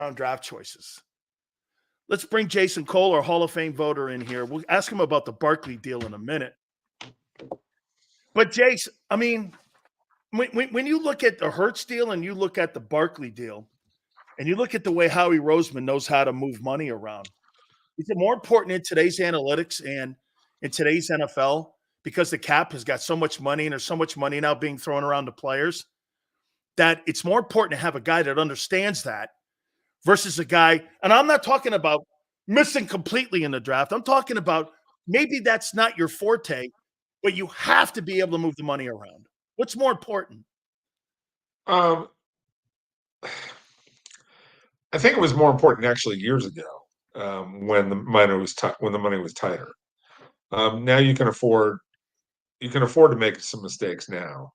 on draft choices. Let's bring Jason Cole, our Hall of Fame voter, in here. We'll ask him about the Barkley deal in a minute. But Jace, I mean, when you look at the Hurts deal and you look at the Barkley deal, and you look at the way Howie Roseman knows how to move money around, is it more important in today's analytics and in today's NFL, because the cap has got so much money and there's so much money now being thrown around to players, that it's more important to have a guy that understands that versus a guy, and I'm not talking about missing completely in the draft. I'm talking about maybe that's not your forte, but you have to be able to move the money around. What's more important? I think it was more important actually years ago, when the money was tighter. Now you can afford to make some mistakes now.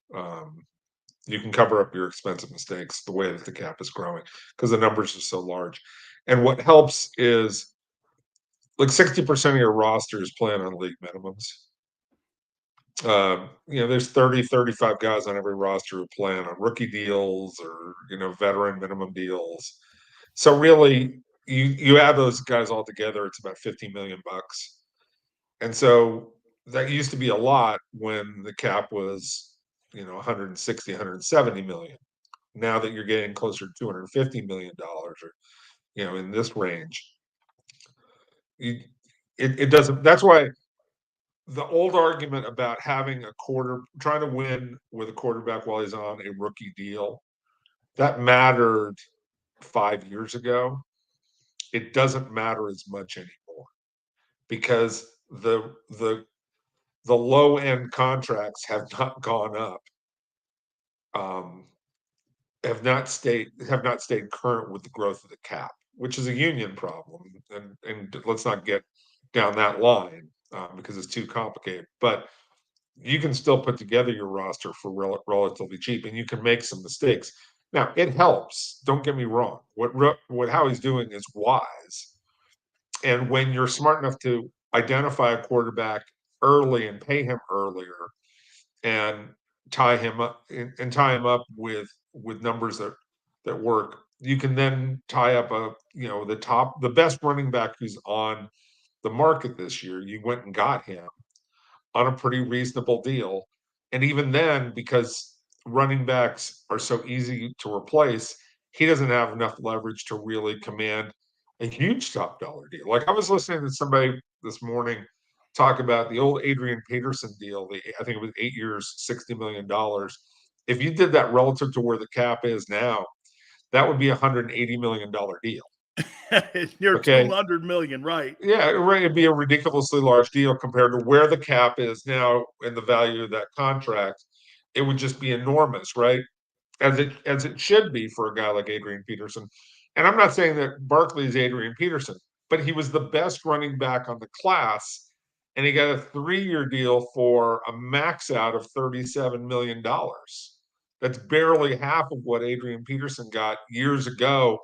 You can cover up your expensive mistakes the way that the cap is growing because the numbers are so large. And what helps is like 60% of your roster is playing on league minimums. There's 30, 35 guys on every roster who plan on rookie deals or, veteran minimum deals. So really you add those guys all together, it's about $50 million. And so that used to be a lot when the cap was, 160, 170 million. Now that you're getting closer to $250 million or, in this range, it doesn't. That's why the old argument about having trying to win with a quarterback while he's on a rookie deal, that mattered 5 years ago. It doesn't matter as much anymore because the low end contracts have not gone up, have not stayed current with the growth of the cap, which is a union problem. And let's not get down that line because it's too complicated. But you can still put together your roster for relatively cheap, and you can make some mistakes. Now it helps. Don't get me wrong. What Howie's doing is wise, and when you're smart enough to identify a quarterback early and pay him earlier, and tie him up with numbers that work, you can then tie up the best running back who's on the market this year. You went and got him on a pretty reasonable deal. And even then, because running backs are so easy to replace, he doesn't have enough leverage to really command a huge top dollar deal. Like I was listening to somebody this morning talk about the old Adrian Peterson deal. I think it was 8 years, $60 million. If you did that relative to where the cap is now, that would be $180 million deal. You're okay. 200 million, right? Yeah, right. It'd be a ridiculously large deal compared to where the cap is now and the value of that contract. It would just be enormous, right? As it should be for a guy like Adrian Peterson. And I'm not saying that Barkley is Adrian Peterson, but he was the best running back on the class, and he got a 3-year deal for a max out of $37 million. That's barely half of what Adrian Peterson got years ago.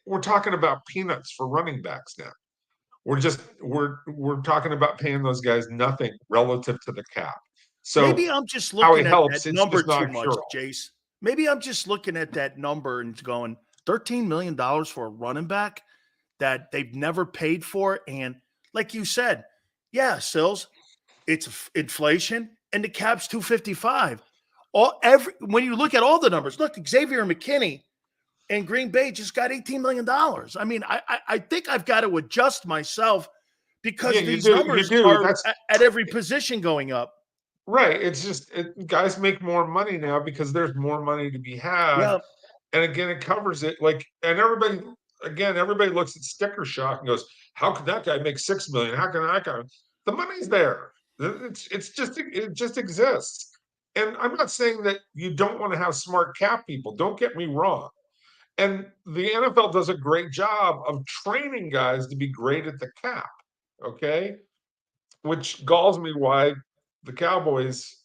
We're talking about peanuts for running backs now. We're talking about paying those guys nothing relative to the cap. So maybe I'm just looking at that number too much, sure. Jace. Maybe I'm just looking at that number and going $13 million for a running back that they've never paid for. And like you said, yeah, Sills, it's inflation and the cap's 255. When you look at all the numbers, look, Xavier McKinney and Green Bay just got $18 million. I mean, I think I've got to adjust myself because these numbers are at every position going up. Right. It's just guys make more money now because there's more money to be had. Yep. And again, it covers it. And everybody looks at sticker shock and goes, how could that guy make $6 million? How can that guy? The money's there. It just exists. And I'm not saying that you don't want to have smart cap people. Don't get me wrong. And the NFL does a great job of training guys to be great at the cap. Okay. Which galls me why the Cowboys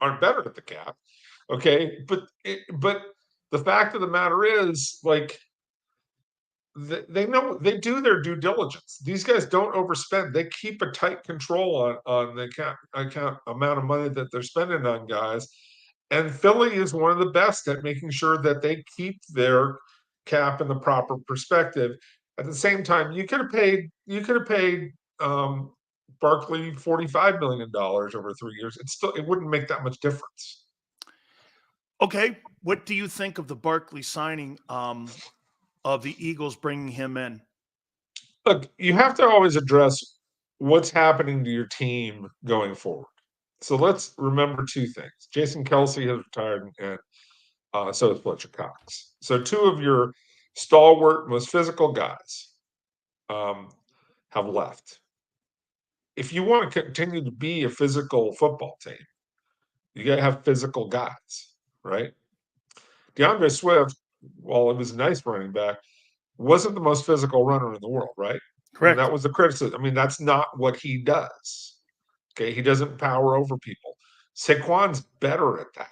aren't better at the cap. Okay. But the fact of the matter is, they know, they do their due diligence. These guys don't overspend. They keep a tight control on the amount of money that they're spending on guys. And Philly is one of the best at making sure that they keep their cap in the proper perspective. At the same time, you could have paid Barkley $45 million over 3 years. It wouldn't make that much difference. Okay, what do you think of the Barkley signing of the Eagles bringing him in? Look, you have to always address what's happening to your team going forward. So let's remember two things. Jason Kelce has retired, and so has Fletcher Cox. So two of your stalwart, most physical guys have left. If you want to continue to be a physical football team, you got to have physical guys, right? DeAndre Swift, while he was a nice running back, wasn't the most physical runner in the world, right? Correct. And that was the criticism. I mean, that's not what he does. Okay, he doesn't power over people. Saquon's better at that.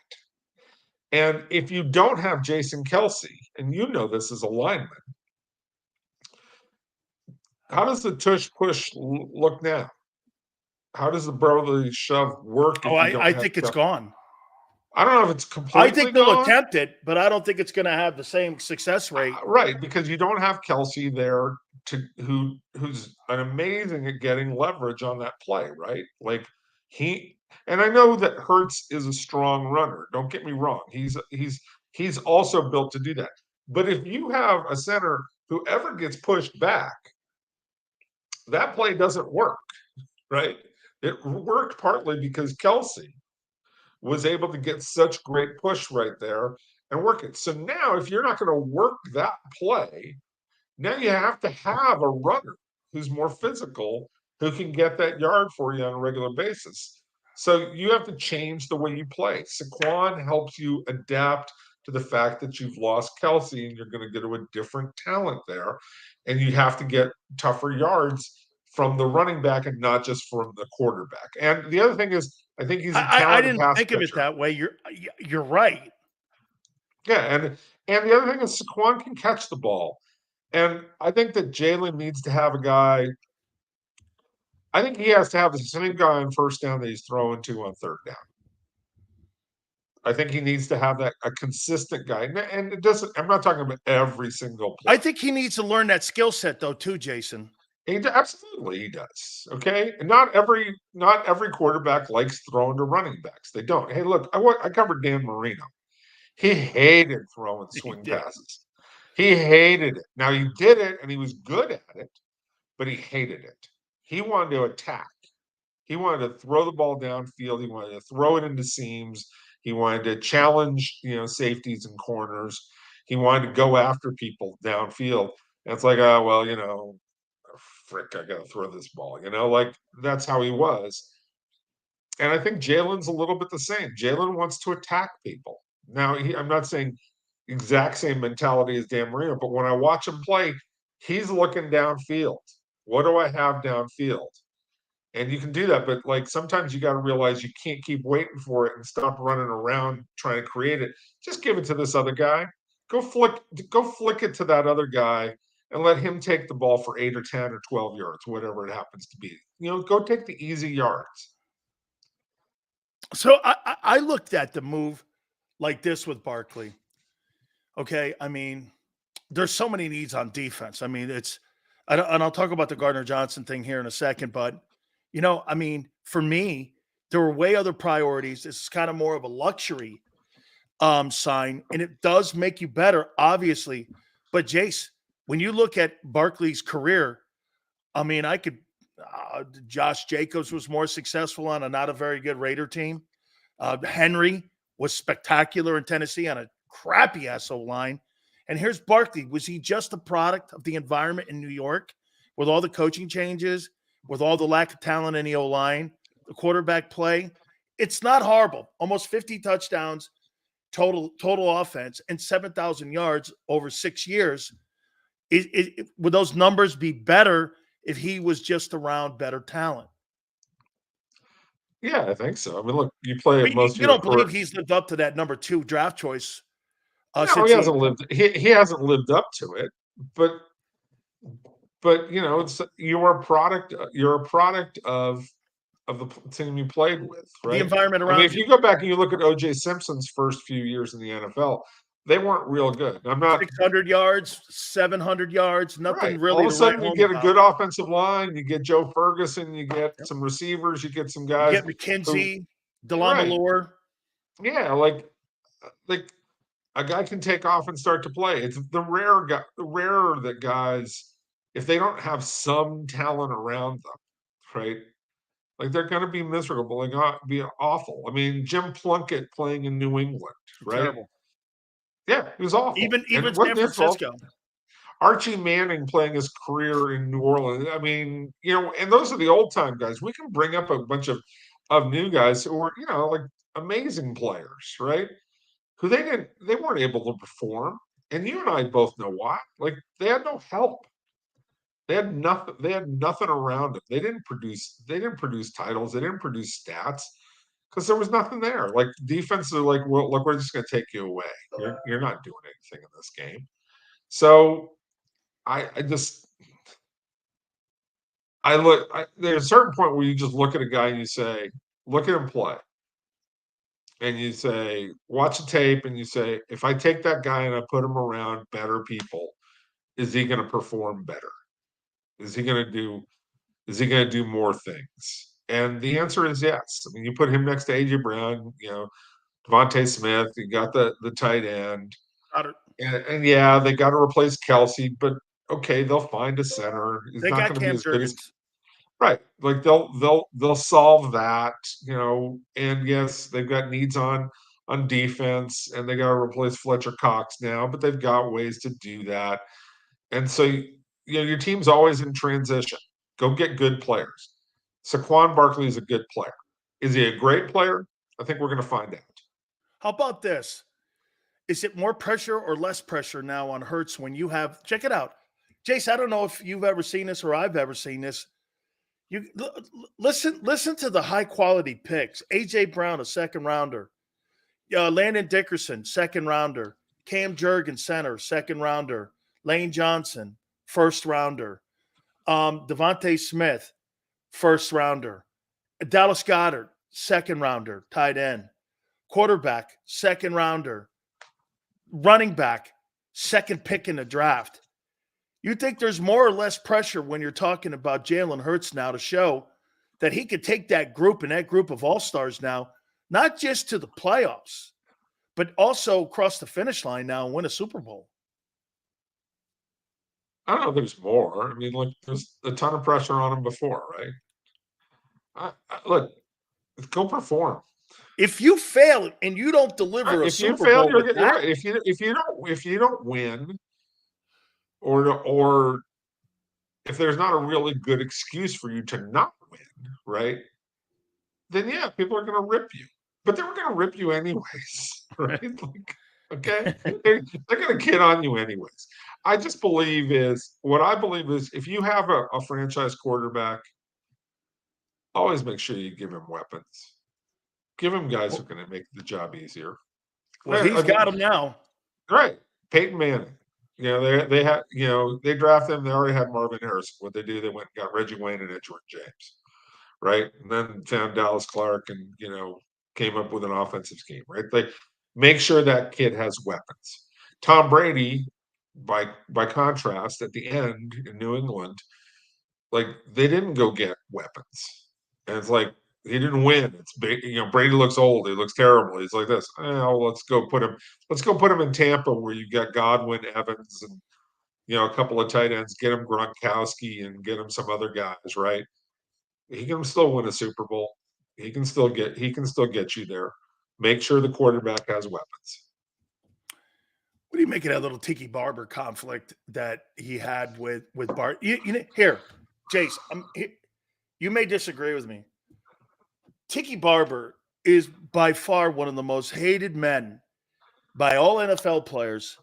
And if you don't have Jason Kelce, and you know this as a lineman, how does the tush push look now? How does the brotherly shove work if Oh, you don't I have think it's Kelce? gone. I don't know if it's I completely think they'll gone. attempt it, but I don't think it's going to have the same success rate. Right, because you don't have Kelce there who's an amazing at getting leverage on that play, right? Like and I know that Hurts is a strong runner. Don't get me wrong. He's also built to do that. But if you have a center who ever gets pushed back, that play doesn't work, right? It worked partly because Kelce was able to get such great push right there and work it. So now, if you're not going to work that play, now you have to have a runner who's more physical, who can get that yard for you on a regular basis. So you have to change the way you play. Saquon helps you adapt to the fact that you've lost Kelce and you're going to get to a different talent there. And you have to get tougher yards from the running back and not just from the quarterback. And the other thing is, I think he's a I talented didn't pass think of it catcher. that way. You're right. Yeah, and the other thing is Saquon can catch the ball. And I think that Jalen needs to have a guy. I think he has to have the same guy on first down that he's throwing to on third down. I think he needs to have a consistent guy. And it doesn't, I'm not talking about every single play. I think he needs to learn that skill set though, too, Jason. Absolutely he does. Okay. And not every quarterback likes throwing to running backs. They don't. Hey, look, I covered Dan Marino. He hated throwing swing passes. He hated it. Now he did it and he was good at it, but he hated it. He wanted to attack. He wanted to throw the ball downfield. He wanted to throw it into seams. He wanted to challenge, safeties and corners. He wanted to go after people downfield. And it's like, oh, well, frick, I got to throw this ball. Like that's how he was. And I think Jalen's a little bit the same. Jalen wants to attack people. Now, I'm not saying exact same mentality as Dan Marino, but when I watch him play, he's looking downfield. What do I have downfield? And you can do that, but like sometimes you got to realize you can't keep waiting for it and stop running around trying to create it. Just give it to this other guy. Go flick it to that other guy and let him take the ball for 8 or 10 or 12 yards, whatever it happens to be. Go take the easy yards. So I looked at the move like this with Barkley. Okay, I mean, there's so many needs on defense. I mean, and I'll talk about the Gardner Johnson thing here in a second, but I mean, for me, there were way other priorities. This is kind of more of a luxury sign, and it does make you better, obviously. But Jace, when you look at Barkley's career, I mean, Josh Jacobs was more successful on a not a very good Raider team. Henry was spectacular in Tennessee on a crappy O line. And here's Barkley. Was he just a product of the environment in New York with all the coaching changes, with all the lack of talent in the O line, the quarterback play? It's not horrible. Almost 50 touchdowns, total offense, and 7,000 yards over 6 years. Would those numbers be better if he was just around better talent? Yeah, I think so. I mean, look, you play But most of you your don't believe career. he's lived up to that number 2 draft choice No, since he hasn't lived. He hasn't lived up to it. But it's you're a product. You're a product of the team you played with, the right? environment I mean, around if you. you go back and you look at O.J. Simpson's first few years in the NFL, they weren't real good. I'm not 600 yards, 700 yards, nothing right. really All of a to write sudden, you home get a about. good offensive line. You get Joe Ferguson. You get Yep. some receivers. You get some You guys get who, McKenzie, right? Delamalore. Yeah, like a guy can take off and start to play. It's the rarer that guys, if they don't have some talent around them, right? Like they're going to be miserable. They're going to be awful. I mean, Jim Plunkett playing in New England, right? Terrible. Yeah, he was awful. And Even it wasn't San his fault. Francisco. Archie Manning playing his career in New Orleans. I mean, and those are the old time guys. We can bring up a bunch of new guys who were, like amazing players, right? Who they weren't able to perform. And you and I both know why. Like they had no help. They had nothing around them. They didn't produce titles. They didn't produce stats because there was nothing there. Like defense are like, well, look, we're just gonna take you away. You're not doing anything in this game. So I just there's a certain point where you just look at a guy and you say, look at him play. And you say, watch the tape, and you say, if I take that guy and I put him around better people, is he going to perform better? Is he going to do more things? And the answer is yes. I mean, you put him next to AJ Brown, Devontae Smith, you got the tight end. And yeah, they got to replace Kelsey, but okay, they'll find a center. He's They not got going to be Cam as good as Jurgens. right. Like they'll solve that, and yes, they've got needs on defense and they got to replace Fletcher Cox now, but they've got ways to do that. And so your team's always in transition. Go get good players. Saquon Barkley is a good player. Is he a great player? I think we're going to find out. How about this? Is it more pressure or less pressure now on Hurts when you have, check it out. Jace, I don't know if you've ever seen this or I've ever seen this. You listen to the high quality picks. AJ Brown, a second rounder. Landon Dickerson, second rounder. Cam Jurgens, center, second rounder. Lane Johnson, first rounder. Devontae Smith, first rounder. Dallas Goedert, second rounder, tight end. Quarterback, second rounder. Running back, second pick in the draft. You think there's more or less pressure when you're talking about Jalen Hurts now to show that he could take that group and that group of all-stars now, not just to the playoffs, but also across the finish line now and win a Super Bowl? I don't know if there's more. I mean, like there's a ton of pressure on him before, right? Look, go perform. If you fail and you don't deliver a If you Super fail, Bowl with you're that, right. If you don't win, or if there's not a really good excuse for you to not win, right? Then yeah, people are going to rip you, but they were going to rip you anyways, right? Like, okay, they're going to kid on you anyways. I believe is if you have a franchise quarterback, always make sure you give him weapons. Give him guys who are going to make the job easier. well, he's I mean, got him now. right. Peyton Manning. They had they drafted him. They already had Marvin Harrison. What they do, they went and got Reggie Wayne and Edgerrin James, right? And then found Dallas Clark and came up with an offensive scheme, right? They make sure that kid has weapons. Tom Brady, by contrast, at the end in New England, like they didn't go get weapons, and it's like he didn't win. It's Brady looks old. He looks terrible. He's like this. Oh, let's go put him in Tampa where you got Godwin, Evans, and a couple of tight ends. Get him Gronkowski and get him some other guys. Right? He can still win a Super Bowl. He can still get you there. Make sure the quarterback has weapons. What do you make of that little Tiki Barber conflict that he had with Bart? Here, Jace, you may disagree with me. Tiki Barber is by far one of the most hated men by all NFL players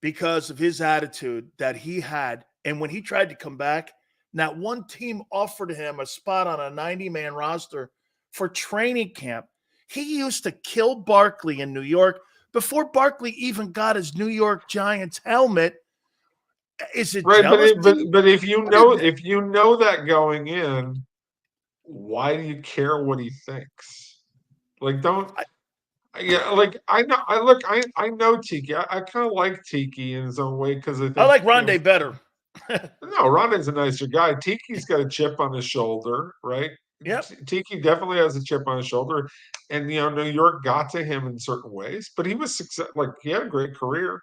because of his attitude that he had. And when he tried to come back, not one team offered him a spot on a 90-man roster for training camp. He used to kill Barkley in New York before Barkley even got his New York Giants helmet. Is it right? jealousy? But if you know that going in, why do you care what he thinks? Like, don't. Yeah, like I know Tiki. I kind of like Tiki in his own way because I I think like Rondé better. no, Ronda's a nicer guy. Tiki's got a chip on his shoulder, right? Yep. Tiki definitely has a chip on his shoulder, and New York got to him in certain ways, but he was success. Like he had a great career,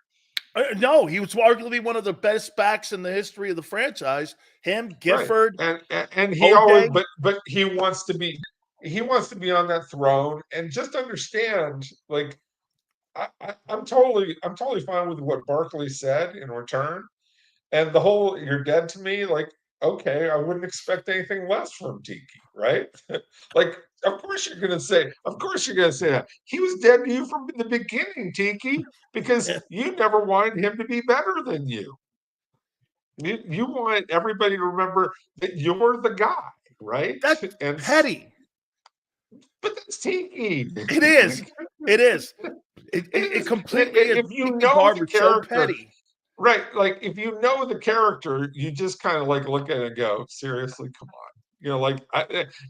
No, he was arguably one of the best backs in the history of the franchise. Him, right? Gifford, And he always, O'Day. but he wants to be on that throne, and just understand, like I'm totally fine with what Barkley said in return. And the whole "you're dead to me," like, okay, I wouldn't expect anything less from Tiki, right? Like, of course you're gonna say that. He was dead to you from the beginning, Tiki, because you never wanted him to be better than you. You want everybody to remember that you're the guy, right? That's And petty. but that's Tiki. It is. It is. It It is. completely is. If you Tiki know the Barber so character, petty. right, like if you know the character, you just kind of like look at it and go, seriously, come on. Like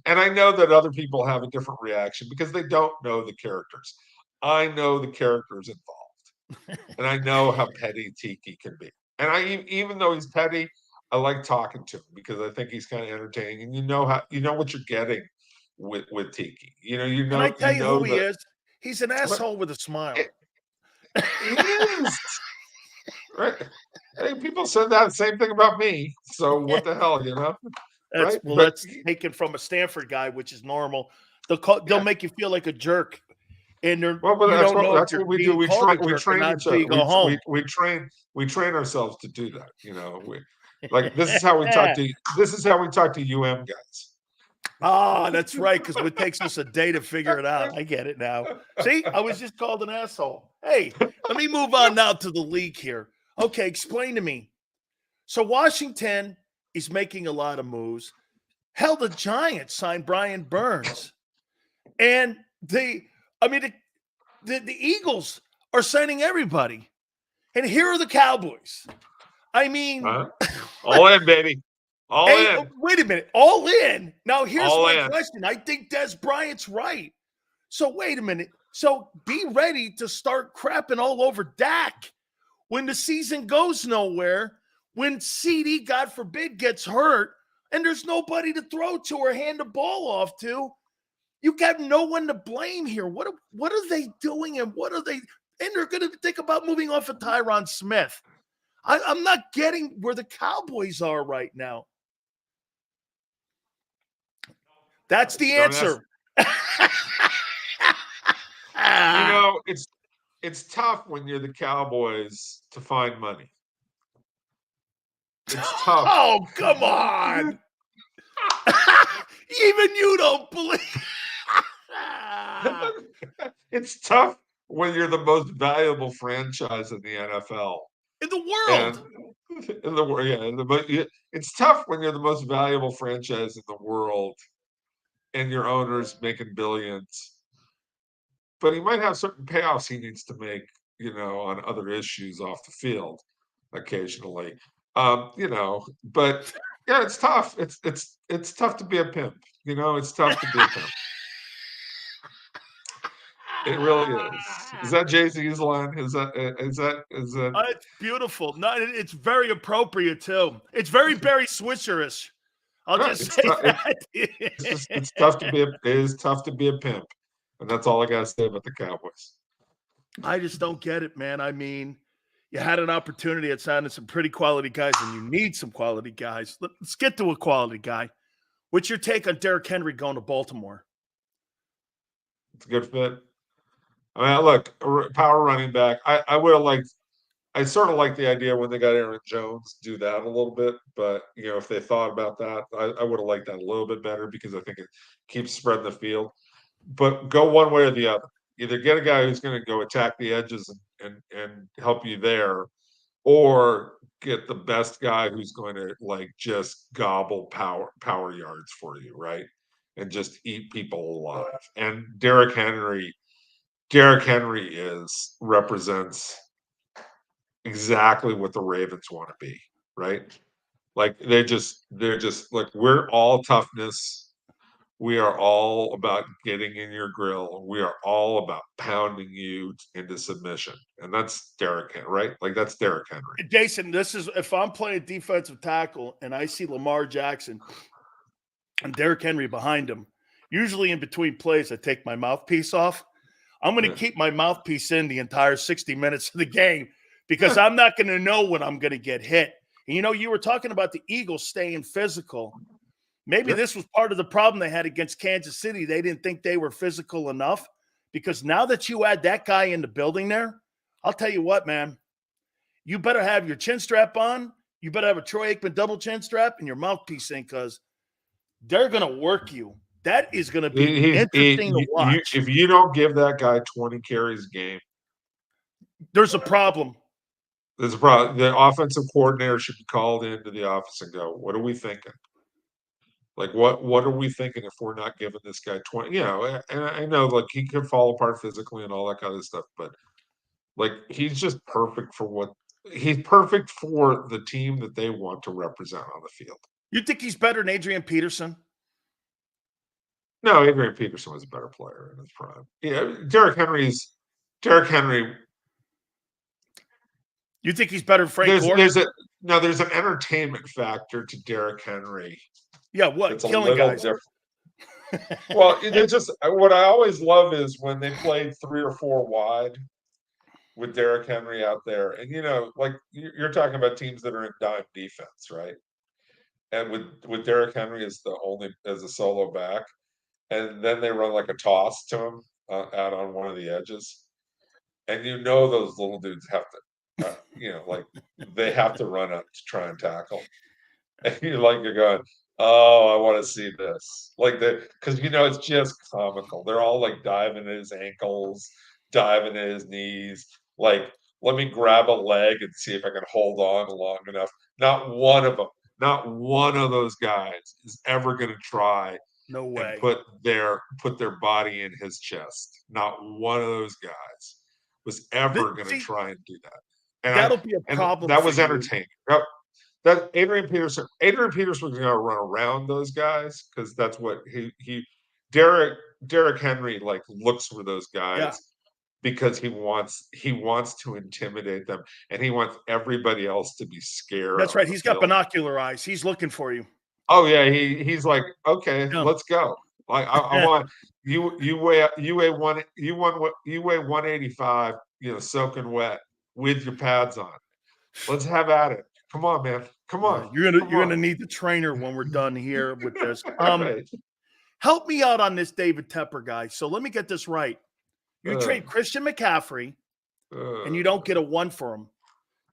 and I know that other people have a different reaction because they don't know the characters. I know the characters involved, and I know how petty Tiki can be. And even though he's petty, I like talking to him because I think he's kind of entertaining, and you know what you're getting with Tiki. Can I tell You you who know he that is? He's an what asshole with a smile. he is. Right. Hey, people said that same thing about me. So what the hell, right? But That's taken from a Stanford guy, which is normal. They'll yeah, make you feel like a jerk, and well, but you don't know if that's you're what we do. being called a We jerk or train not each until other. you go home. We train ourselves to do that. Like this is how we talk to guys. Ah, that's right, because it takes us a day to figure it out. I get it now. See, I was just called an asshole. Hey, let me move on now to the league here. Okay, explain to me. So Washington is making a lot of moves. Hell, the Giants signed Brian Burns. And the Eagles are signing everybody. And here are the Cowboys. I mean, Huh? All in, baby. All hey, in. wait a minute. All in. Now, here's All my in. question. I think Des Bryant's right. So, wait a minute. So, be ready to start crapping all over Dak when the season goes nowhere, when CD, God forbid, gets hurt, and there's nobody to throw to or hand the ball off to. You got no one to blame here. What are they doing, and what are they? And they're going to think about moving off of Tyron Smith. I'm not getting where the Cowboys are right now. That's the Don't ask. answer. It's tough when you're the Cowboys to find money. It's tough. Oh, come on. Even you don't believe. It's tough when you're the most valuable franchise in the NFL. In the And world. in the world, it's tough when you're the most valuable franchise in the world and your owner's making billions. But he might have certain payoffs he needs to make, on other issues off the field occasionally. But yeah, it's tough. It's tough to be a pimp. It's tough to be a pimp. It really is. Is that Jay-Z's line? Is that? It's beautiful. No, it's very appropriate too. It's very Barry Switzerish. I'll Right. just say that. It's tough to be it is tough to be a pimp, and that's all I gotta say about the Cowboys. I just don't get it, man. I mean, you had an opportunity at signing some pretty quality guys, and you need some quality guys. Let's get to a quality guy. What's your take on Derrick Henry going to Baltimore? It's a good fit. I mean, look, power running back. I would have liked. I sort of like the idea when they got Aaron Jones do that a little bit, but if they thought about that, I would have liked that a little bit better because I think it keeps spreading the field. But go one way or the other. Either get a guy who's going to go attack the edges and help you there, or get the best guy who's going to like just gobble power yards for you, right? And just eat people alive. And Derrick Henry represents exactly what the Ravens want to be, right? Like they're just like we're all toughness. We are all about getting in your grill. We are all about pounding you into submission. And that's Derrick Henry, right? Like that's Derrick Henry. Jason, this is if I'm playing defensive tackle and I see Lamar Jackson and Derrick Henry behind him, usually in between plays, I take my mouthpiece off. I'm going to keep my mouthpiece in the entire 60 minutes of the game because I'm not going to know when I'm going to get hit. And, you were talking about the Eagles staying physical. Maybe this was part of the problem they had against Kansas City. They didn't think they were physical enough because now that you add that guy in the building there, I'll tell you what, man, you better have your chin strap on. You better have a Troy Aikman double chin strap and your mouthpiece in because they're going to work you. That is going to be interesting to watch. If you don't give that guy 20 carries a game, there's a problem. There's a problem. The offensive coordinator should be called into the office and go, what are we thinking? Like, what are we thinking if we're not giving this guy 20? And I know, like, he could fall apart physically and all that kind of stuff, but, like, he's just perfect for he's perfect for the team that they want to represent on the field. You think he's better than Adrian Peterson? No, Adrian Peterson was a better player in his prime. Derrick Henry. You think he's better than Frank Gore? There's an entertainment factor to Derrick Henry. Yeah, what? It's Killing guys. Well, it's just what I always love is when they played 3 or 4 wide with Derrick Henry out there. And, like you're talking about teams that are in dime defense, right? And with Derrick Henry as a solo back. And then they run like a toss to him out on one of the edges. And those little dudes have to, like they have to run up to try and tackle. And you're going, oh, I want to see this. Like because it's just comical. They're all like diving at his ankles, diving at his knees. Like, let me grab a leg and see if I can hold on long enough. Not one of those guys is ever going to try. No way. And put their body in his chest. Not one of those guys was ever going to try and do that. And that'll be a problem. That was entertaining. That Adrian Peterson was going to run around those guys because that's what Derrick Henry like looks for those guys because he wants to intimidate them and he wants everybody else to be scared. That's right. He's got binocular eyes. He's looking for you. Oh yeah, he's like, okay, let's go. Like I want you weigh 185, soaking wet with your pads on. Let's have at it. Come on, man. Come on. You're gonna need the trainer when we're done here with this. Right. Help me out on this David Tepper guy. So let me get this right. You trade Christian McCaffrey and you don't get a 1 for him.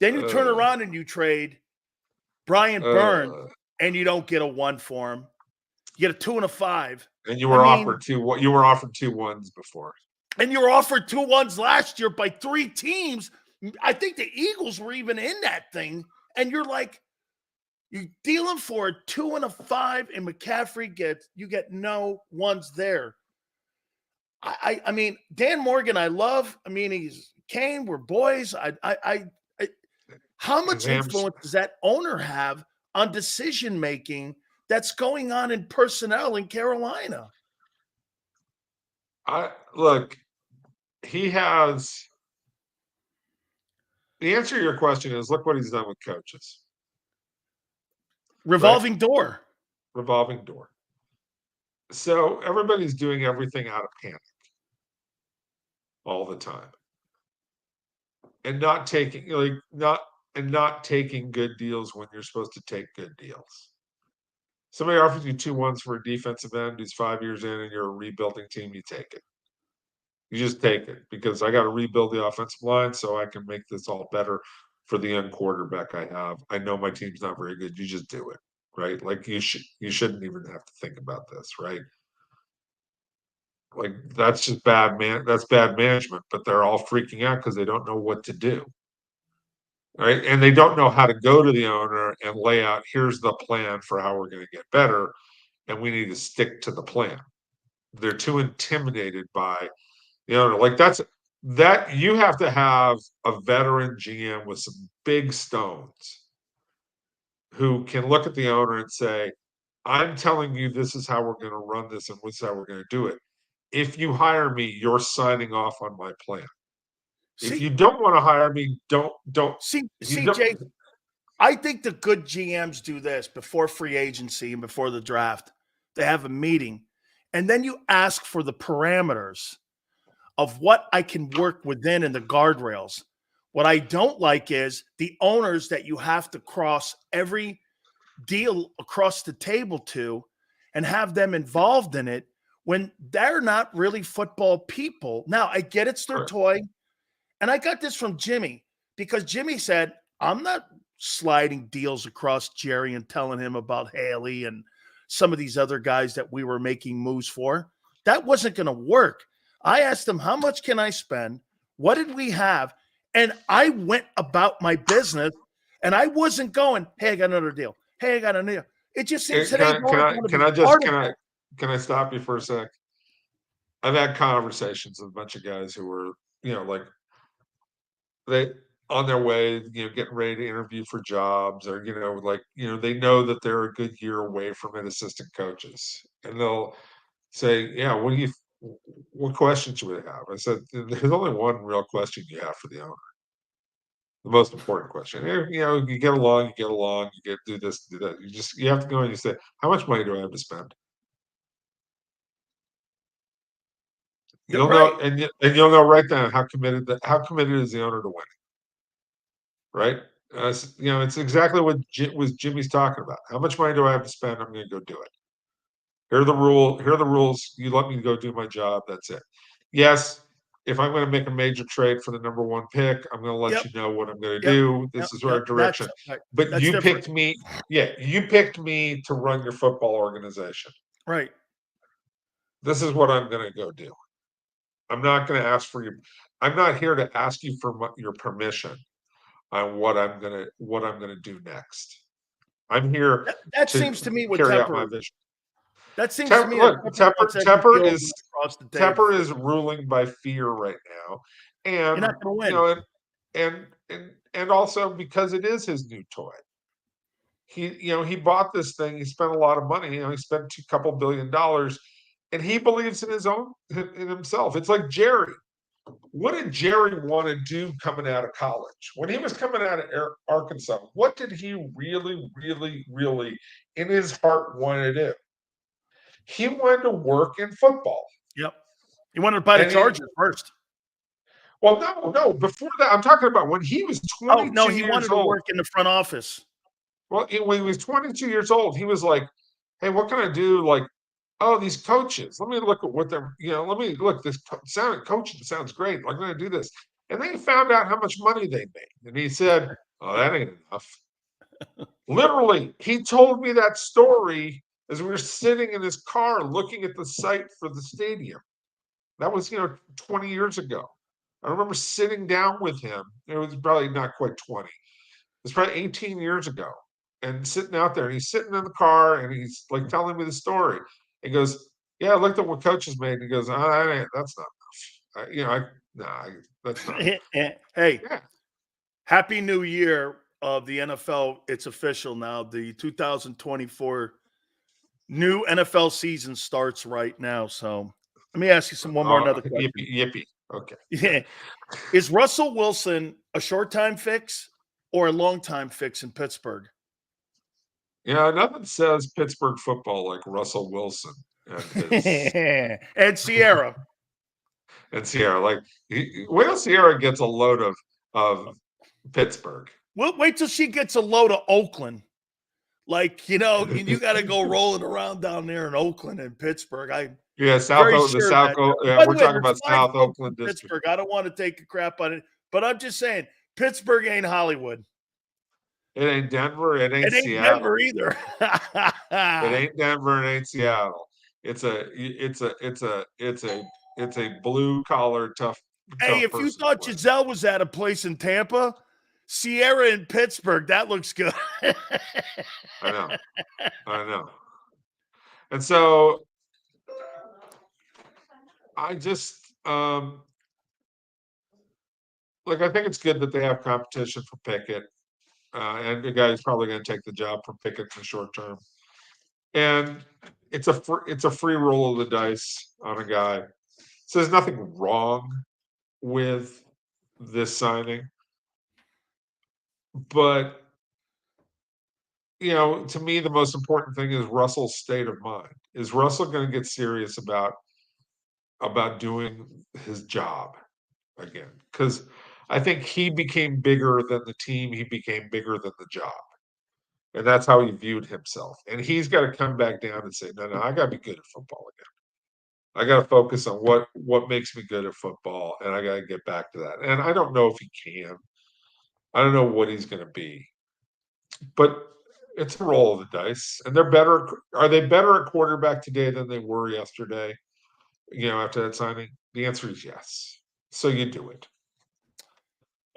Then you turn around and you trade Brian Burns and you don't get a 1 for him. You get a 2 and a 5. And you were offered 2. You were offered 2 1s before. And you were offered 2 1s last year by 3 teams. I think the Eagles were even in that thing. And you're dealing for a 2 and a 5, and McCaffrey you get no 1s there. I mean, Dan Morgan, I love. I mean, he's Kane. We're boys. How much influence does that owner have on decision making that's going on in personnel in Carolina? He has. The answer to your question is look what he's done with coaches. Revolving door. So everybody's doing everything out of panic all the time. And not taking good deals when you're supposed to take good deals. Somebody offers you 2 1s for a defensive end who's 5 years in and you're a rebuilding team, you take it. You just take it because I got to rebuild the offensive line so I can make this all better for the young quarterback I have. I know my team's not very good. You just do it, right? Like you shouldn't even have to think about this, right? Like that's just bad management, but they're all freaking out because they don't know what to do. Right. And they don't know how to go to the owner and lay out, here's the plan for how we're going to get better. And we need to stick to the plan. They're too intimidated by the owner. Like that you have to have a veteran GM with some big stones who can look at the owner and say, I'm telling you this is how we're going to run this and this is how we're going to do it. If you hire me, you're signing off on my plan. If you See, don't want to hire me, don't. You don't. Jay, I think the good GMs do this before free agency and before the draft. They have a meeting, and then you ask for the parameters of what I can work within and the guardrails. What I don't like is the owners that you have to cross every deal across the table to and have them involved in it when they're not really football people. Now, I get it's their toy. And I got this from Jimmy because Jimmy said, I'm not sliding deals across Jerry and telling him about Haley and some of these other guys that we were making moves for. That wasn't going to work. I asked him, how much can I spend? What did we have? And I went about my business and I wasn't going, hey, I got another deal. Hey, I got another deal. It just seems today. Can I stop you for a sec? I've had conversations with a bunch of guys who were, like they on their way, getting ready to interview for jobs or, they know that they're a good year away from it, assistant coaches. And they'll say, yeah, what questions should we have? I said, there's only one real question you have for the owner. The most important question. You get along, you do this, do that. You have to go and you say, how much money do I have to spend? You'll know, and you'll know right then how committed is the owner to winning, right? It's exactly what Jimmy's talking about. How much money do I have to spend? I'm going to go do it. Here are the rules. You let me go do my job. That's it. Yes, if I'm going to make a major trade for the number 1 pick, I'm going to let you know what I'm going to do. This is our direction. But you picked me. Yeah, you picked me to run your football organization. Right. This is what I'm going to go do. I'm not going to ask for you. I'm not here to ask you for your permission on what I'm gonna do next. I'm here. That seems to me what carry out my vision. That seems to me. Look, Tepper is ruling by fear right now, and you're not going to win. And also because it is his new toy. He bought this thing. He spent a lot of money. He spent a couple $2 billion, and he believes in himself. It's like Jerry. What did Jerry want to do coming out of college? When he was coming out of Arkansas, what did he really, really, really, in his heart, want to do? He wanted to work in football. Yep. He wanted to buy the Chargers first. Well, no. Before that, I'm talking about when he was 22 years old. Oh, no, he wanted to work in the front office. Well, when he was 22 years old, he was like, hey, what can I do? Like, oh, these coaches. Let me look at what they're, let me look. This coaching sounds great. I'm going to do this. And then he found out how much money they made. And he said, oh, that ain't enough. Literally, he told me that story as we were sitting in his car looking at the site for the stadium. That was, 20 years ago. I remember sitting down with him. It was probably not quite 20. It's probably 18 years ago. And sitting out there, and he's sitting in the car, and he's like telling me the story. He goes, "Yeah, I looked at what coaches made." And he goes, "That's not enough." That's not. Hey, yeah. Happy New Year of the NFL! It's official now. The 2024 new NFL season starts right now. So let me ask you another question. Yippee. Okay. Yeah. Is Russell Wilson a short-time fix or a long-time fix in Pittsburgh? Nothing says Pittsburgh football like Russell Wilson and Sierra. Like, wait till Sierra gets a load of Pittsburgh. We'll wait till she gets a load of Oakland. Like, you got to go rolling around down there in Oakland and Pittsburgh. We're talking about South Oakland Pittsburgh. District. I don't want to take a crap on it, but I'm just saying Pittsburgh ain't Hollywood. It ain't Denver. It ain't Seattle. Denver either. It ain't Denver. It ain't Seattle. It's a blue collar tough. Hey, if you thought Giselle was at a place in Tampa, Sierra in Pittsburgh, that looks good. I know. And so I just I think it's good that they have competition for Pickett. And the guy's probably going to take the job from Pickett in the short term. And it's a free roll of the dice on a guy. So there's nothing wrong with this signing. But to me, the most important thing is Russell's state of mind. Is Russell going to get serious about doing his job again? Because I think he became bigger than the team. He became bigger than the job. And that's how he viewed himself. And he's got to come back down and say, no, I got to be good at football again. I got to focus on what makes me good at football, and I got to get back to that. And I don't know if he can. I don't know what he's going to be. But it's a roll of the dice. And they're better. Are they better at quarterback today than they were yesterday, after that signing? The answer is yes. So you do it.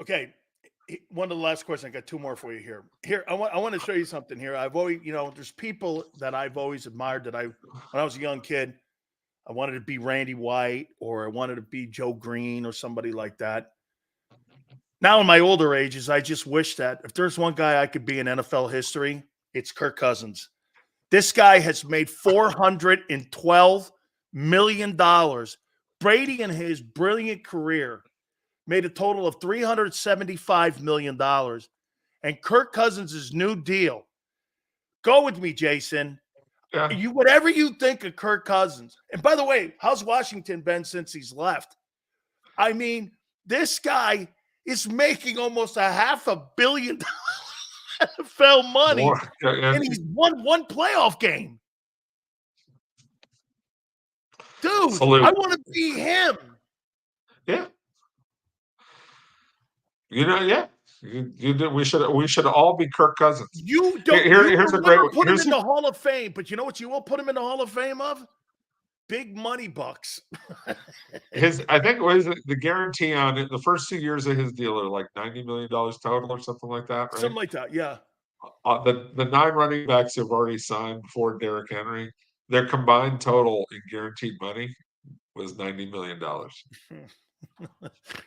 Okay. One of the last questions. I got two more for you here. Here, I want to show you something here. I've always, there's people that I've always admired when I was a young kid, I wanted to be Randy White, or I wanted to be Joe Green or somebody like that. Now in my older ages, I just wish that if there's one guy I could be in NFL history, it's Kirk Cousins. This guy has made $412 million. Brady, in his brilliant career, made a total of $375 million. And Kirk Cousins' new deal. Go with me, Jason. Yeah. Whatever you think of Kirk Cousins. And by the way, how's Washington been since he's left? I mean, this guy is making almost $500 million NFL money, and he's won one playoff game. Dude, salute. I want to be him. Yeah. Yeah. We should all be Kirk Cousins. You don't. Here's a great one. Put him in the Hall of Fame, but you know what you will put him in the Hall of Fame of? Big money bucks. I think the guarantee on it, the first 2 years of his deal are like $90 million total or something like that, right? Something like that, yeah. The 9 running backs who have already signed before Derrick Henry, their combined total in guaranteed money was $90 million.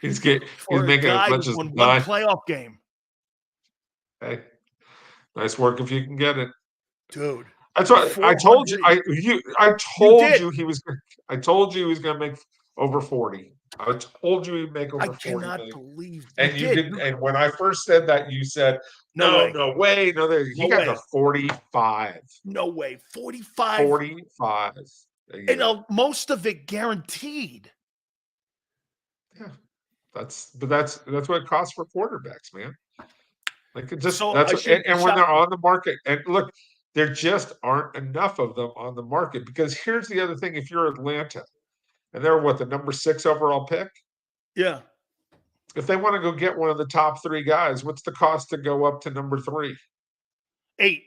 He's making as much as 9 playoff game. Hey, nice work if you can get it, dude. That's what I told you. I told you he was going to make over 40. I told you he'd make over 40. I cannot believe. And you didn't. And when I first said that, you said, "No way, no." He got to 45. No way, 45. 45. And most of it guaranteed. Yeah, that's what it costs for quarterbacks, man. Like it just and when they're on the market, and look. There just aren't enough of them on the market, because here's the other thing. If you're Atlanta and they're the number 6 overall pick. Yeah. If they want to go get one of the top 3 guys, what's the cost to go up to number 3? 8.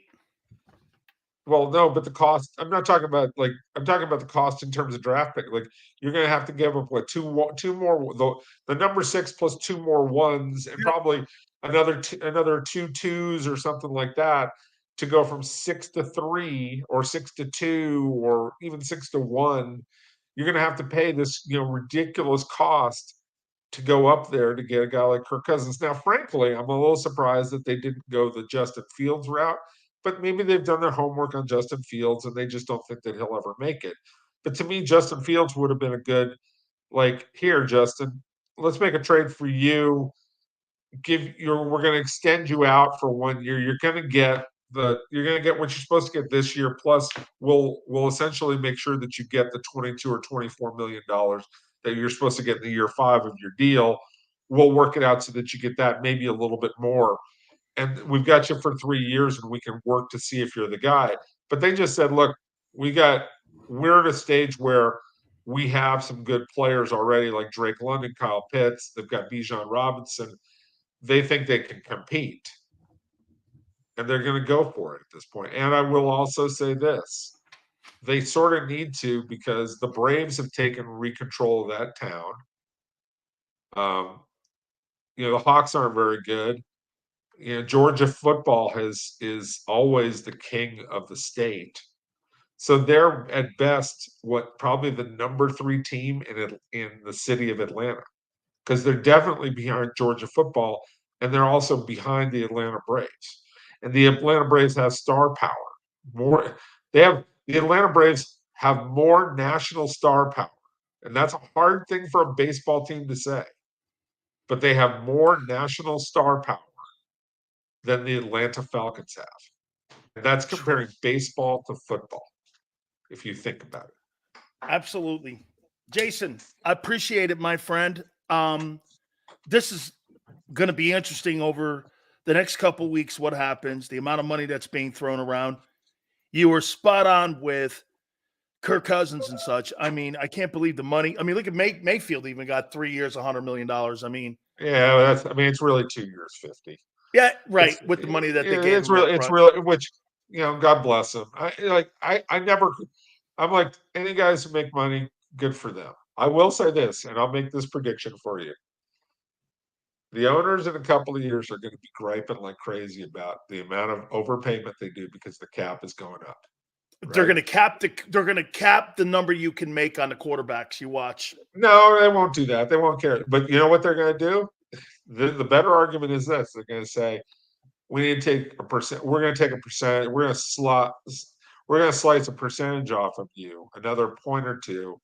Well, no, but the cost, I'm talking about the cost in terms of draft pick. Like you're going to have to give up two more, the number 6 plus 2 more 1s, and probably another 2 2s or something like that, to go from 6 to 3 or 6 to 2 or even 6 to 1. You're going to have to pay this, ridiculous cost to go up there to get a guy like Kirk Cousins. Now, frankly, I'm a little surprised that they didn't go the Justin Fields route, but maybe they've done their homework on Justin Fields and they just don't think that he'll ever make it. But to me, Justin Fields would have been a good, here, Justin, let's make a trade for you. We're going to extend you out for 1 year. You're going to get what you're supposed to get this year. Plus we'll essentially make sure that you get the $22 or $24 million that you're supposed to get in the year 5 of your deal. We'll work it out so that you get that, maybe a little bit more. And we've got you for 3 years and we can work to see if you're the guy. But they just said, look, we're at a stage where we have some good players already, like Drake London, Kyle Pitts. They've got Bijan Robinson. They think they can compete. And they're going to go for it at this point. And I will also say this. They sort of need to, because the Braves have taken control of that town. The Hawks aren't very good. Georgia football is always the king of the state. So they're at best probably the number 3 team in the city of Atlanta, because they're definitely behind Georgia football, and they're also behind the Atlanta Braves. And the Atlanta Braves have star power. The Atlanta Braves have more national star power. And that's a hard thing for a baseball team to say. But they have more national star power than the Atlanta Falcons have. And that's comparing baseball to football, if you think about it. Absolutely. Jason, I appreciate it, my friend. This is going to be interesting over the next couple weeks, what happens, the amount of money that's being thrown around. You were spot on with Kirk Cousins and such. I mean, I can't believe the money. I mean, look at Mayfield even got 3 years, $100 million. I mean, yeah, it's really 2 years, 50. Yeah, right. With the money that they gave It's him up really, front. which, God bless them. I'm like, any guys who make money, good for them. I will say this, and I'll make this prediction for you. The owners in a couple of years are going to be griping like crazy about the amount of overpayment they do because the cap is going up. They're Right? going to cap the number you can make on the quarterbacks you watch. No, they won't do that. They won't care. But you know what they're going to do? The better argument is this. They're going to say, we need to take a percent. We're going to take a percent. We're going to slice a percentage off of you, another point or two,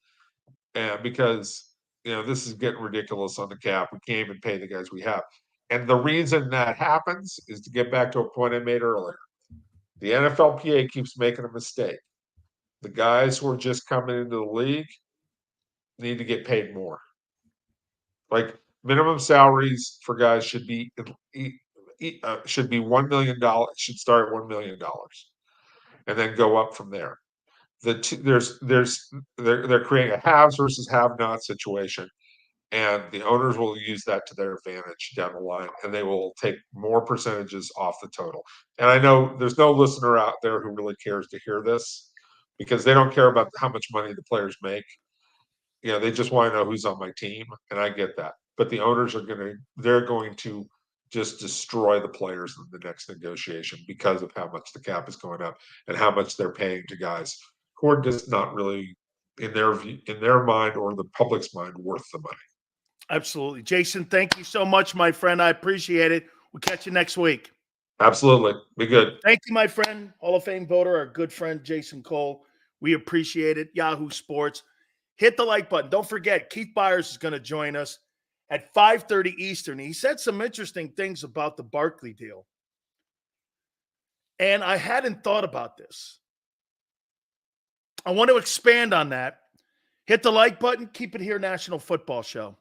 and because this is getting ridiculous on the cap. We can't even pay the guys we have. And the reason that happens is to get back to a point I made earlier. The NFLPA keeps making a mistake. The guys who are just coming into the league need to get paid more. Like minimum salaries for guys should be $1 million. Should start at $1 million, and then go up from there. They're creating a haves versus have-not situation, and the owners will use that to their advantage down the line, and they will take more percentages off the total. And I know there's no listener out there who really cares to hear this because they don't care about how much money the players make. They just want to know who's on my team, and I get that. But the owners they're going to just destroy the players in the next negotiation because of how much the cap is going up and how much they're paying to guys who are just not really in their mind or the public's mind worth the money. Absolutely. Jason, thank you so much, my friend. I appreciate it. We'll catch you next week. Absolutely. Be good. Thank you, my friend, Hall of Fame voter, our good friend, Jason Cole. We appreciate it. Yahoo Sports. Hit the like button. Don't forget, Keith Byers is going to join us at 5:30 Eastern. He said some interesting things about the Barkley deal. And I hadn't thought about this. I want to expand on that. Hit the like button. Keep it here, National Football Show.